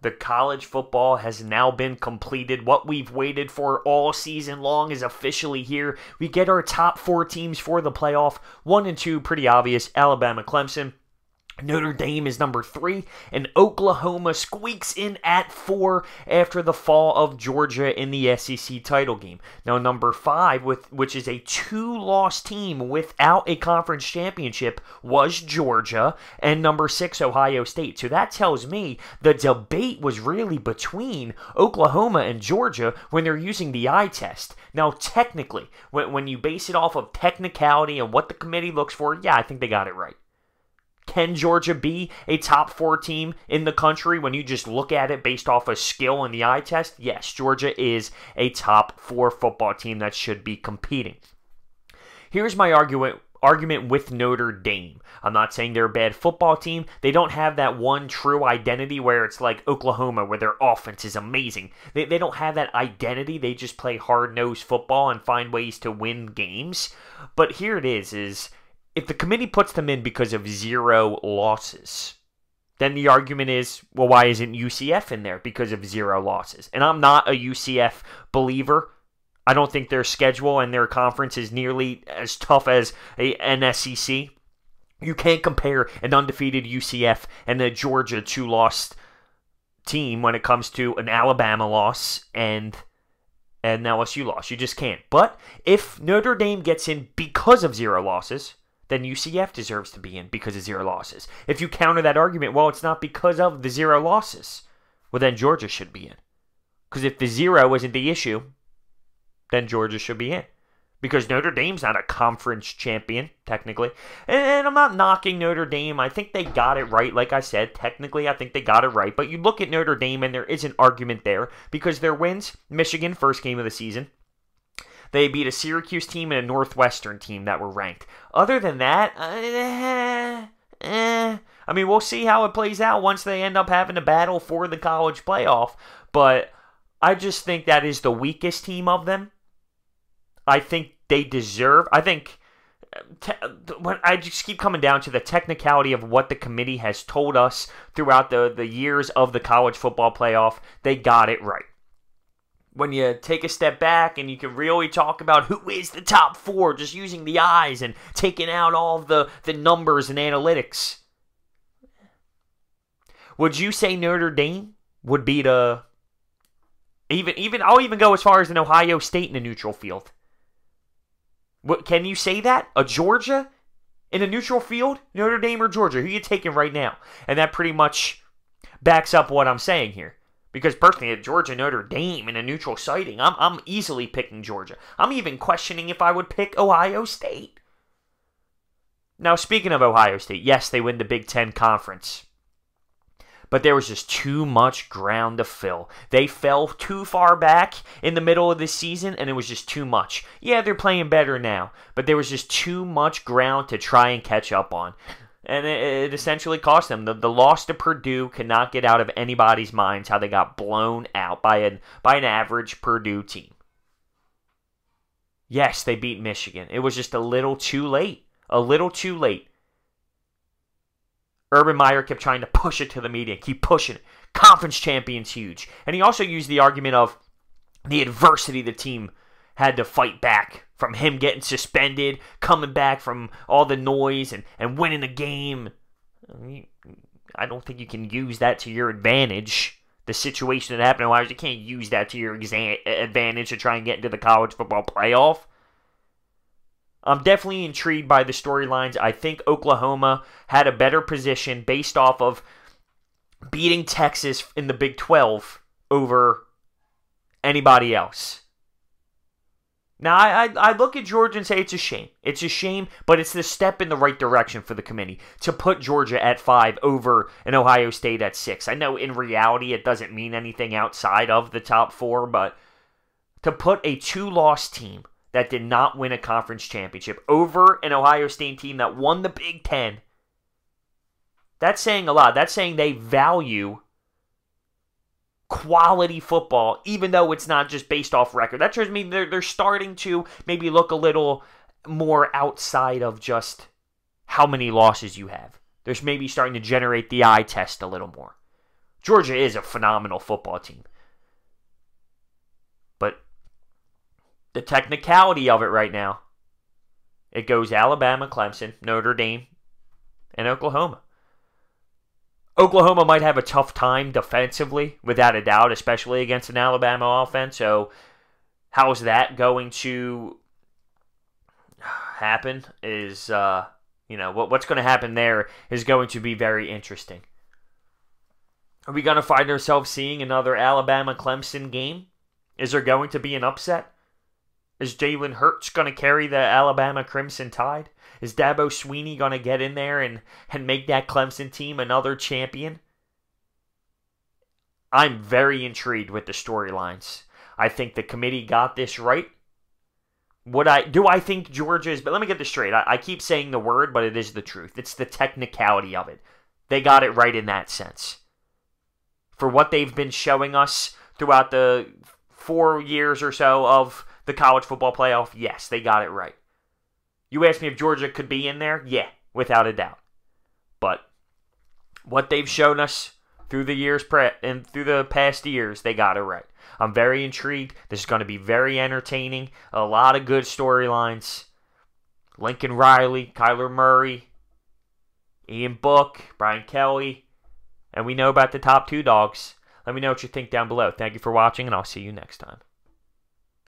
The college football has now been completed. What we've waited for all season long is officially here. We get our top 4 teams for the playoff. 1 and 2, pretty obvious. Alabama, Clemson. Notre Dame is number 3, and Oklahoma squeaks in at 4 after the fall of Georgia in the SEC title game. Now, number 5, which is a 2-loss team without a conference championship, was Georgia, and number 6, Ohio State. So that tells me the debate was really between Oklahoma and Georgia when they're using the eye test. Now, technically, when you base it off of technicality and what the committee looks for, yeah, I think they got it right. Can Georgia be a top 4 team in the country when you just look at it based off of skill and the eye test? Yes, Georgia is a top 4 football team that should be competing. Here's my argument with Notre Dame. I'm not saying they're a bad football team. They don't have that one true identity where it's like Oklahoma, where their offense is amazing. They don't have that identity. They just play hard-nosed football and find ways to win games. But here it is if the committee puts them in because of 0 losses, then the argument is, well, why isn't UCF in there because of 0 losses? And I'm not a UCF believer. I don't think their schedule and their conference is nearly as tough as an SEC. You can't compare an undefeated UCF and a Georgia 2-loss team when it comes to an Alabama loss and an LSU loss. You just can't. But if Notre Dame gets in because of 0 losses, then UCF deserves to be in because of 0 losses. If you counter that argument, well, it's not because of the 0 losses. Well, then Georgia should be in. Because if the 0 isn't the issue, then Georgia should be in. Because Notre Dame's not a conference champion, technically. And I'm not knocking Notre Dame. I think they got it right. Like I said, technically, I think they got it right. But you look at Notre Dame, and there is an argument there. Because their wins, Michigan, first game of the season. They beat a Syracuse team and a Northwestern team that were ranked. Other than that, I mean, we'll see how it plays out once they end up having a battle for the college playoff. But I just think that is the weakest team of them. I think they deserve... I just keep coming down to the technicality of what the committee has told us throughout the years of the college football playoff. They got it right. When you take a step back and you can really talk about who is the top 4, just using the eyes and taking out all of the numbers and analytics. Would you say Notre Dame would beat a... I'll even go as far as an Ohio State in a neutral field. Can you say that? A Georgia in a neutral field? Notre Dame or Georgia? Who are you taking right now? And that pretty much backs up what I'm saying here. Because personally, at Georgia Notre Dame in a neutral sighting, I'm easily picking Georgia. I'm even questioning if I would pick Ohio State. Now, speaking of Ohio State, yes, they win the Big Ten Conference. But there was just too much ground to fill. They fell too far back in the middle of the season, and it was just too much. Yeah, they're playing better now, but there was just too much ground to try and catch up on. And it essentially cost them. The loss to Purdue cannot get out of anybody's minds how they got blown out by an average Purdue team. Yes, they beat Michigan. It was just a little too late. A little too late. Urban Meyer kept trying to push it to the media. Keep pushing it. Conference champion's huge. And he also used the argument of the adversity the team had to fight back from him getting suspended, coming back from all the noise and winning a game. I don't think you can use that to your advantage. The situation that happened in Ohio, you can't use that to your advantage to try and get into the college football playoff. I'm definitely intrigued by the storylines. I think Oklahoma had a better position based off of beating Texas in the Big 12 over anybody else. Now, I look at Georgia and say it's a shame. It's a shame, but it's the step in the right direction for the committee to put Georgia at 5 over an Ohio State at 6. I know in reality it doesn't mean anything outside of the top 4, but to put a 2-loss team that did not win a conference championship over an Ohio State team that won the Big Ten, that's saying a lot. That's saying they value quality football, even though it's not just based off record. That shows me they're starting to maybe look a little more outside of just how many losses you have. There's maybe starting to generate the eye test a little more. Georgia is a phenomenal football team. But the technicality of it right now, it goes Alabama, Clemson, Notre Dame, and Oklahoma. Oklahoma might have a tough time defensively, without a doubt, especially against an Alabama offense. So how's that going to happen is, what's going to happen there is going to be very interesting. Are we going to find ourselves seeing another Alabama-Clemson game? Is there going to be an upset? Is Jalen Hurts going to carry the Alabama Crimson Tide? Is Dabo Swinney going to get in there and make that Clemson team another champion? I'm very intrigued with the storylines. I think the committee got this right. Do I think Georgia's... But let me get this straight. I keep saying the word, but it is the truth. It's the technicality of it. They got it right in that sense. For what they've been showing us throughout the 4 years or so of the college football playoff, yes, they got it right. You asked me if Georgia could be in there? Yeah, without a doubt. But what they've shown us through the years and through the past years, they got it right. I'm very intrigued. This is going to be very entertaining. A lot of good storylines. Lincoln Riley, Kyler Murray, Ian Book, Brian Kelly, and we know about the top 2 dogs. Let me know what you think down below. Thank you for watching, and I'll see you next time.